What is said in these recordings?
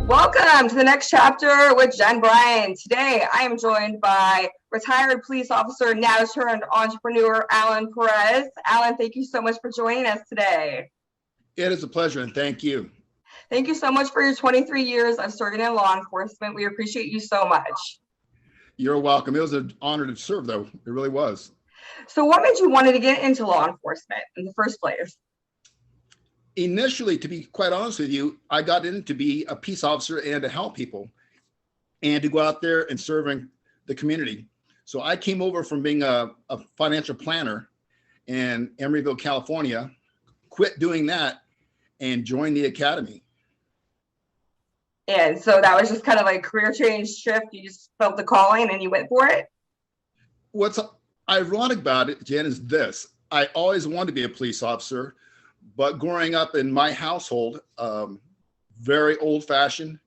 Welcome to the next chapter with Jen Bryan. Today, I am joined by retired police officer, now turned entrepreneur, Alan Perez. Alan, thank you so much for joining us today. It is a pleasure, and thank you. Thank you so much for your 23 years of serving in law enforcement. We appreciate you so much. You're welcome. It was an honor to serve, though. It really was. So what made you want to get into law enforcement in the first place? Initially, to be quite honest with you, I got in to be a peace officer and to help people and to go out there and serving the community. So I came over from being a financial planner in Emeryville, California, quit doing that and joined the academy. And so that was just kind of like a career change shift. You just felt the calling and you went for it? What's ironic about it, Jen, is this. I always wanted to be a police officer, but growing up in my household, very old-fashioned,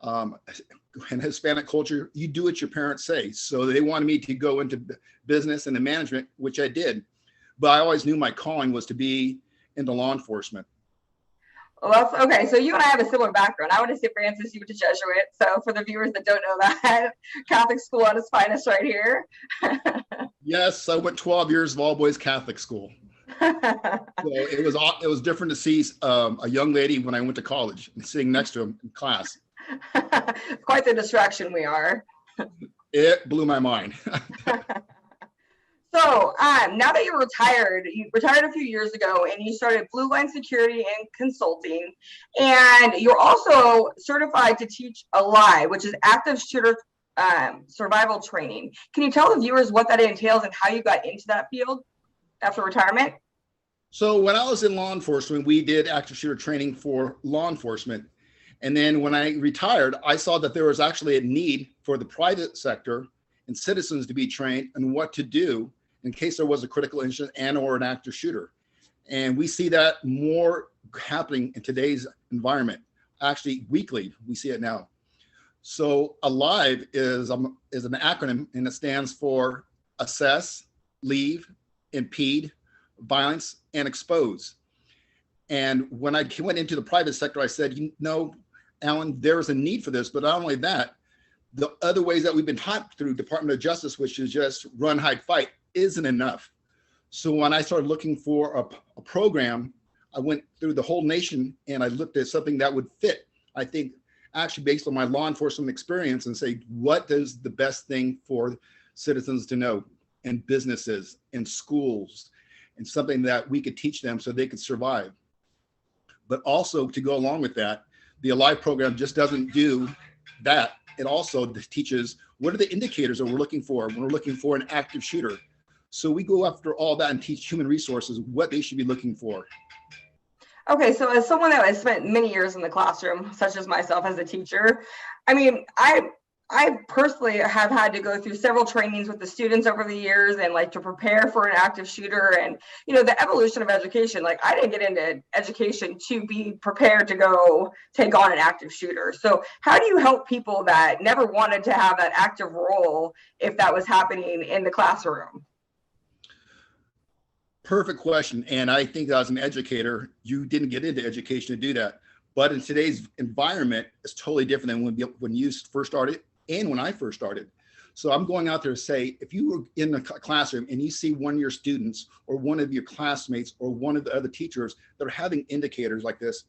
in Hispanic culture, you do what your parents say. So they wanted me to go into business and the management, which I did. But I always knew my calling was to be into law enforcement. Well, okay. So you and I have a similar background. I went to St. Francis, you went to Jesuit. So for the viewers that don't know that, Catholic school at its finest right here. Yes, I went 12 years of all-boys Catholic school. So it was different to see a young lady when I went to college and sitting next to him in class. Quite the distraction we are. It blew my mind. So now that you retired a few years ago and you started Blue Line Security and Consulting, and you're also certified to teach ALIVE, which is active shooter survival training. Can you tell the viewers what that entails and how you got into that field after retirement? So when I was in law enforcement, we did active shooter training for law enforcement. And then when I retired, I saw that there was actually a need for the private sector and citizens to be trained on what to do in case there was a critical incident and or an active shooter. And we see that more happening in today's environment. Actually, weekly, we see it now. So ALIVE is an acronym, and it stands for Assess, Leave, Impede, Violence, and Expose. And when I went into the private sector, I said, you know, Alan, there is a need for this, but not only that, the other ways that we've been taught through Department of Justice, which is just run, hide, fight, isn't enough. So when I started looking for a program, I went through the whole nation and I looked at something that would fit, I think, actually based on my law enforcement experience, and say, what is the best thing for citizens to know in businesses, in schools, and something that we could teach them so they could survive. But also to go along with that, the ALIVE program just doesn't do that. It also teaches what are the indicators that we're looking for when we're looking for an active shooter. So we go after all that and teach human resources what they should be looking for. Okay, so as someone that has spent many years in the classroom, such as myself as a teacher, I mean, I personally have had to go through several trainings with the students over the years and like to prepare for an active shooter and, you know, the evolution of education. Like I didn't get into education to be prepared to go take on an active shooter. So how do you help people that never wanted to have that active role if that was happening in the classroom? Perfect question. And I think as an educator, you didn't get into education to do that. But in today's environment, it's totally different than when you first started and when I first started. So I'm going out there to say, if you were in the classroom and you see one of your students or one of your classmates or one of the other teachers that are having indicators like this,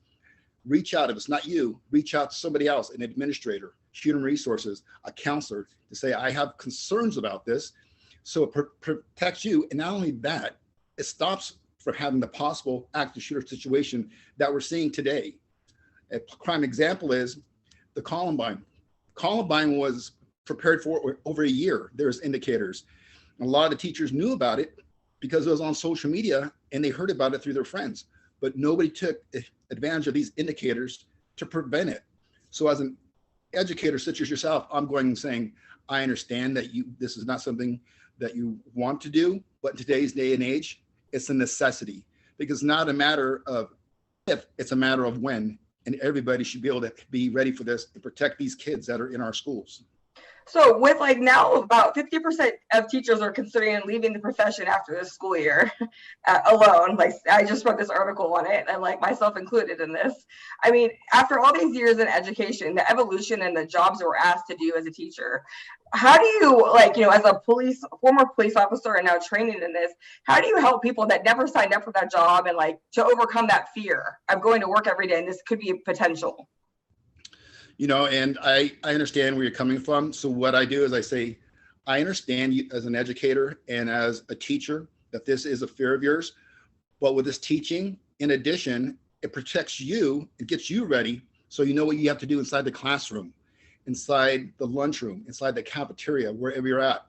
reach out. If it's not you, reach out to somebody else, an administrator, human resources, a counselor, to say, I have concerns about this. So it protects you. And not only that, it stops from having the possible active shooter situation that we're seeing today. A prime example is the Columbine. Columbine was prepared for over a year. There's indicators. A lot of the teachers knew about it because it was on social media and they heard about it through their friends, but nobody took advantage of these indicators to prevent it. So as an educator such as yourself, I'm going and saying, I understand that this is not something that you want to do, but in today's day and age, it's a necessity because it's not a matter of if, it's a matter of when. And everybody should be able to be ready for this and protect these kids that are in our schools. So with like now about 50% of teachers are considering leaving the profession after this school year alone. Like I just wrote this article on it and like myself included in this. I mean, after all these years in education, the evolution and the jobs that we're asked to do as a teacher, how do you like, as a former police officer and now training in this, how do you help people that never signed up for that job and like to overcome that fear of going to work every day and this could be a potential? And I understand where you're coming from. So what I do is I say, I understand you as an educator and as a teacher that this is a fear of yours, but with this teaching, in addition, it protects you, it gets you ready so you know what you have to do inside the classroom, inside the lunchroom, inside the cafeteria, wherever you're at.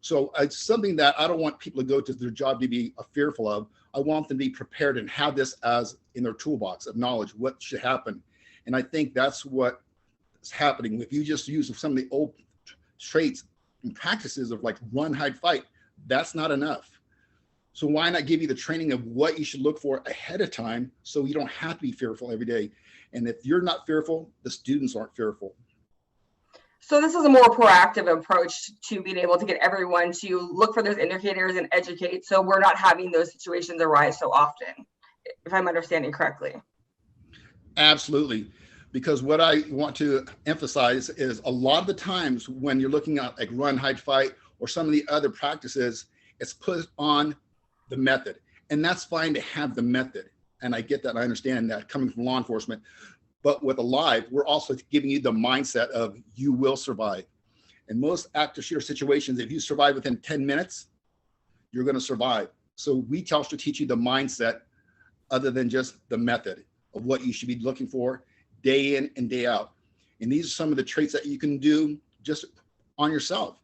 So it's something that I don't want people to go to their job to be fearful of. I want them to be prepared and have this as in their toolbox of knowledge, what should happen. And I think that's what is happening. If you just use some of the old traits and practices of like run, hide, fight, that's not enough. So why not give you the training of what you should look for ahead of time so you don't have to be fearful every day? And if you're not fearful, the students aren't fearful. So this is a more proactive approach to being able to get everyone to look for those indicators and educate so we're not having those situations arise so often, if I'm understanding correctly. Absolutely. Because what I want to emphasize is a lot of the times when you're looking at like run, hide, fight, or some of the other practices, it's put on the method. And that's fine to have the method. And I get that, I understand that coming from law enforcement. But with Alive, we're also giving you the mindset of you will survive. In most active shooter situations, if you survive within 10 minutes, you're going to survive. So we also teach you the mindset other than just the method of what you should be looking for day in and day out. And these are some of the traits that you can do just on yourself.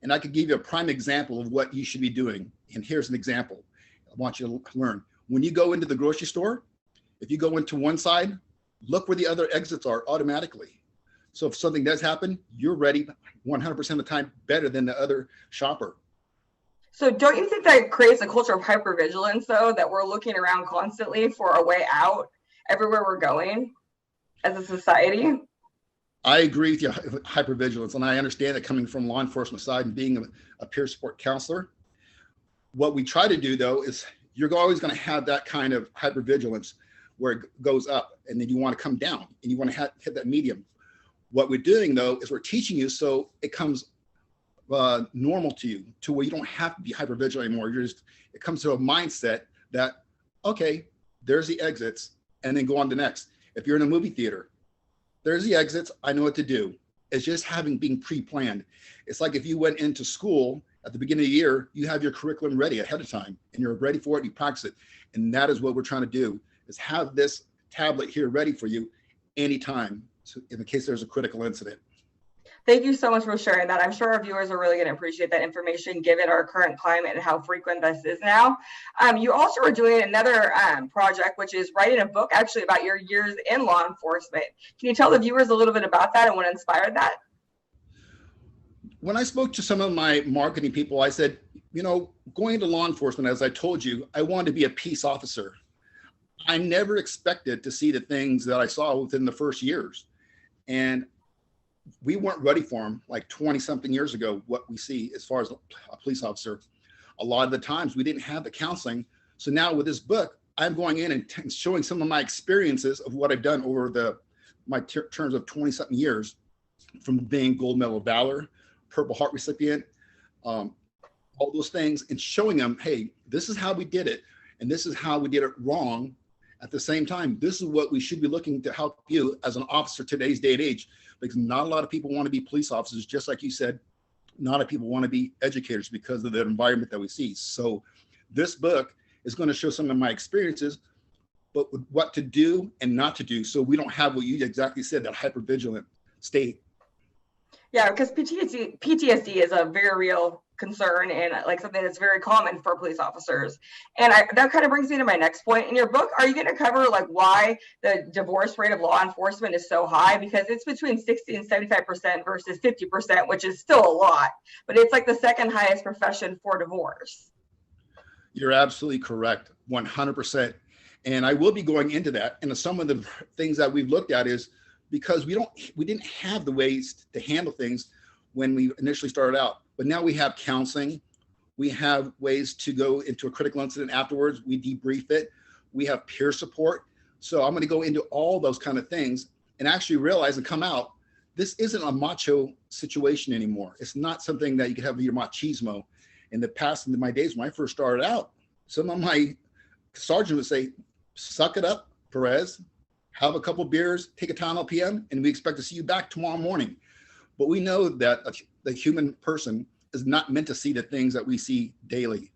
And I could give you a prime example of what you should be doing. And here's an example I want you to learn. When you go into the grocery store, if you go into one side, look where the other exits are automatically. So if something does happen, you're ready 100% of the time, better than the other shopper. So don't you think that creates a culture of hypervigilance, though, that we're looking around constantly for a way out everywhere we're going as a society? I agree with you, hypervigilance, and I understand it coming from law enforcement side and being a peer support counselor. What we try to do, though, is you're always going to have that kind of hypervigilance where it goes up and then you want to come down and you want to hit that medium. What we're doing, though, is we're teaching you so it comes normal to you, to where you don't have to be hypervigilant anymore. It comes to a mindset that, okay, there's the exits, and then go on to next. If you're in a movie theater, there's the exits, I know what to do. It's just being pre-planned. It's like if you went into school at the beginning of the year, you have your curriculum ready ahead of time and you're ready for it, you practice it. And that is what we're trying to do, is have this tablet here ready for you anytime, so in the case there's a critical incident. Thank you so much for sharing that. I'm sure our viewers are really going to appreciate that information given our current climate and how frequent this is now. You also are doing another project, which is writing a book actually about your years in law enforcement. Can you tell the viewers a little bit about that and what inspired that? When I spoke to some of my marketing people, I said, going into law enforcement, as I told you, I wanted to be a peace officer. I never expected to see the things that I saw within the first years. And we weren't ready for them like 20 something years ago, what we see as far as a police officer. A lot of the times we didn't have the counseling. So now with this book, I'm going in and showing some of my experiences of what I've done over my terms of 20 something years, from being Gold Medal of Valor, Purple Heart recipient, all those things, and showing them, hey, this is how we did it. And this is how we did it wrong. At the same time, this is what we should be looking to help you as an officer today's day and age, because not a lot of people want to be police officers, just like you said. Not a lot of people want to be educators because of the environment that we see. So this book is going to show some of my experiences, but what to do and not to do, so we don't have what you exactly said, that hypervigilant state. Yeah, because PTSD is a very real concern and like something that's very common for police officers. And that kind of brings me to my next point. In your book, are you going to cover like why the divorce rate of law enforcement is so high? Because it's between 60 and 75% versus 50%, which is still a lot, but it's like the second highest profession for divorce. You're absolutely correct, 100%. And I will be going into that. And some of the things that we've looked at is because we didn't have the ways to handle things. when we initially started out. But now we have counseling. We have ways to go into a critical incident afterwards. We debrief it. We have peer support. So I'm going to go into all those kind of things and actually realize and come out, this isn't a macho situation anymore. It's not something that you can have your machismo. In the past, in my days when I first started out, some of my sergeants would say, suck it up, Perez, have a couple beers, take a Tylenol PM, and we expect to see you back tomorrow morning. But we know that the human person is not meant to see the things that we see daily,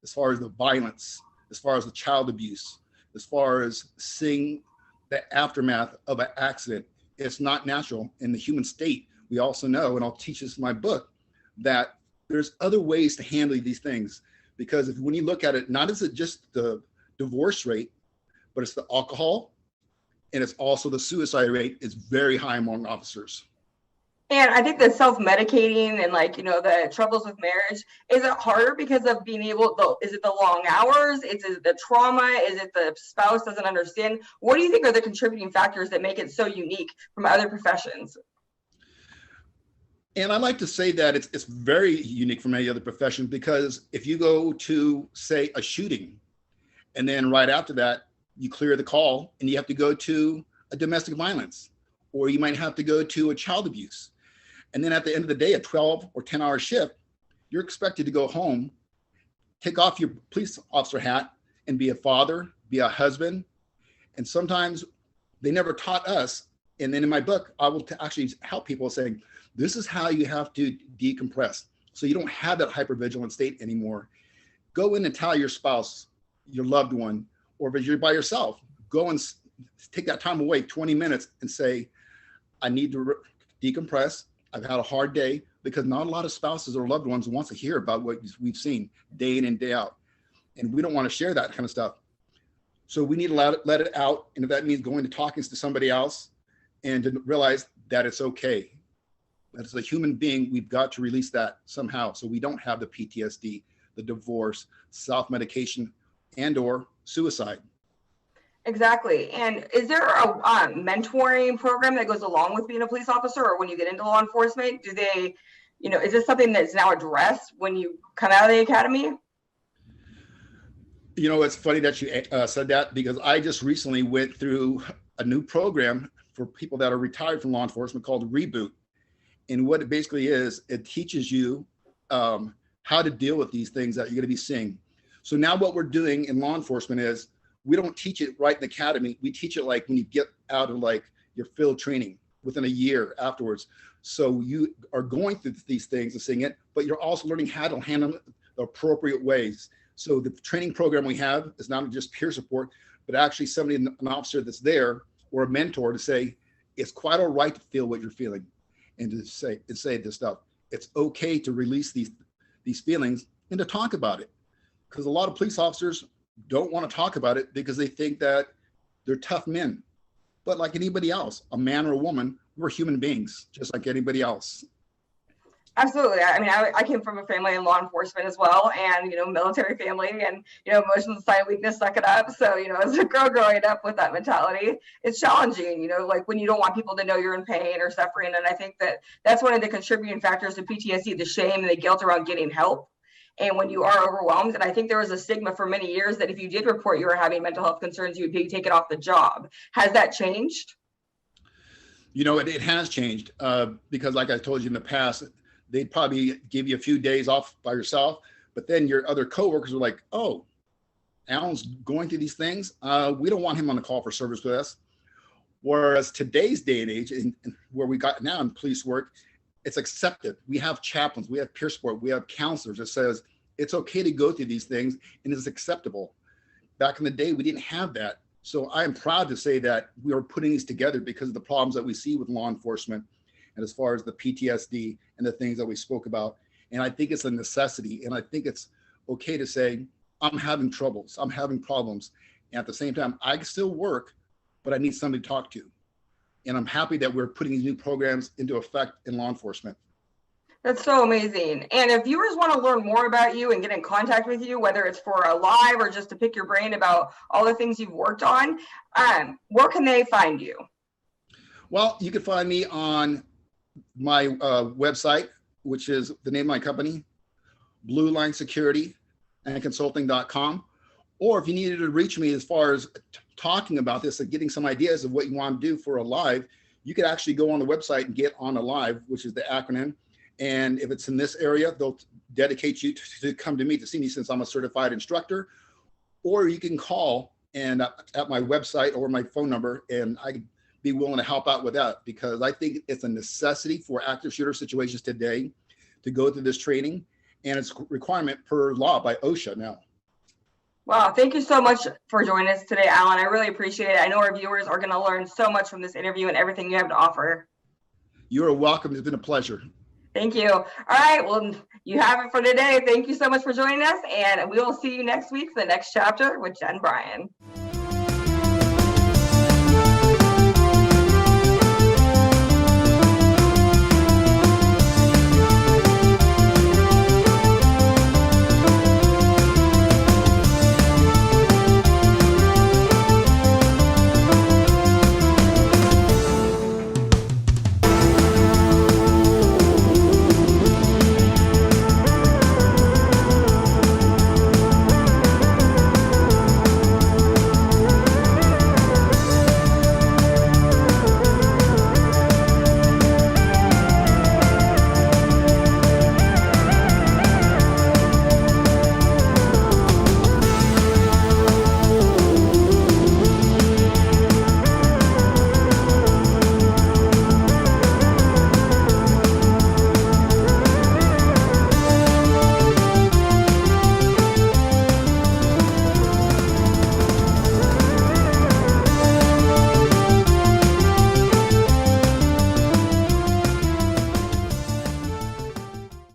as far as the violence, as far as the child abuse, as far as seeing the aftermath of an accident. It's not natural in the human state. We also know, and I'll teach this in my book, that there's other ways to handle these things. Because when you look at it, not is it just the divorce rate, but it's the alcohol, and it's also the suicide rate is very high among officers. And I think the self-medicating and the troubles with marriage, is it harder because of being is it the long hours? Is it the trauma? Is it the spouse doesn't understand? What do you think are the contributing factors that make it so unique from other professions? And I like to say that it's very unique from any other profession, because if you go to, say, a shooting, and then right after that, you clear the call and you have to go to a domestic violence, or you might have to go to a child abuse. And then at the end of the day, a 12 or 10-hour shift, you're expected to go home, take off your police officer hat, and be a father, be a husband. And sometimes they never taught us. And then in my book, I will actually help people saying, this is how you have to decompress. So you don't have that hypervigilant state anymore. Go in and tell your spouse, your loved one, or if you're by yourself, go and take that time away, 20 minutes, and say, I need to decompress. I've had a hard day, because not a lot of spouses or loved ones wants to hear about what we've seen day in and day out. And we don't want to share that kind of stuff. So we need to let it out. And if that means going to talking to somebody else, and to realize that it's okay. That as a human being, we've got to release that somehow, so we don't have the PTSD, the divorce, self-medication, and or suicide. Exactly. And is there a mentoring program that goes along with being a police officer, or when you get into law enforcement? Do they, is this something that's now addressed when you come out of the academy? It's funny that you said that, because I just recently went through a new program for people that are retired from law enforcement called Reboot. And what it basically is, it teaches you how to deal with these things that you're going to be seeing. So now what we're doing in law enforcement is, we don't teach it right in the academy. We teach it like when you get out of your field training within a year afterwards. So you are going through these things and seeing it, but you're also learning how to handle it the appropriate ways. So the training program we have is not just peer support, but actually somebody, an officer that's there, or a mentor, to say, it's quite all right to feel what you're feeling, and to say this stuff. It's okay to release these feelings and to talk about it. Because a lot of police officers don't want to talk about it because they think that they're tough men. But like anybody else, a man or a woman, we're human beings, just like anybody else. Absolutely. I mean, I came from a family in law enforcement as well, and, military family, and, emotional side weakness, suck it up. So, as a girl growing up with that mentality, it's challenging, like when you don't want people to know you're in pain or suffering. And I think that's one of the contributing factors to PTSD, the shame and the guilt around getting help. And when you are overwhelmed, and I think there was a stigma for many years that if you did report you were having mental health concerns, you would be taken off the job. Has that changed? It has changed, because like I told you in the past, they'd probably give you a few days off by yourself, but then your other coworkers were like, oh, Alan's going through these things. We don't want him on the call for service with us. Whereas today's day and age, and where we got now in police work, it's accepted. We have chaplains, we have peer support, we have counselors that says it's okay to go through these things and it's acceptable. Back in the day, we didn't have that. So I am proud to say that we are putting these together because of the problems that we see with law enforcement, and as far as the PTSD and the things that we spoke about. And I think it's a necessity. And I think it's okay to say, I'm having troubles, I'm having problems. And at the same time, I can still work, but I need somebody to talk to. And I'm happy that we're putting these new programs into effect in law enforcement. That's so amazing. And if viewers want to learn more about you and get in contact with you, whether it's for a live or just to pick your brain about all the things you've worked on, where can they find you? Well, you can find me on my website, which is the name of my company, Blue Line Security and Consulting.com. Or if you needed to reach me as far as talking about this and getting some ideas of what you want to do for a live, you could actually go on the website and get on a live, which is the acronym. And if it's in this area, they'll dedicate you to come to me to see me since I'm a certified instructor. Or you can call and at my website or my phone number, and I'd be willing to help out with that, because I think it's a necessity for active shooter situations today to go through this training, and it's a requirement per law by OSHA now. Wow, thank you so much for joining us today, Alan. I really appreciate it. I know our viewers are going to learn so much from this interview and everything you have to offer. You're welcome. It's been a pleasure. Thank you. All right, well, you have it for today. Thank you so much for joining us, and we will see you next week for the next chapter with Jen Bryan.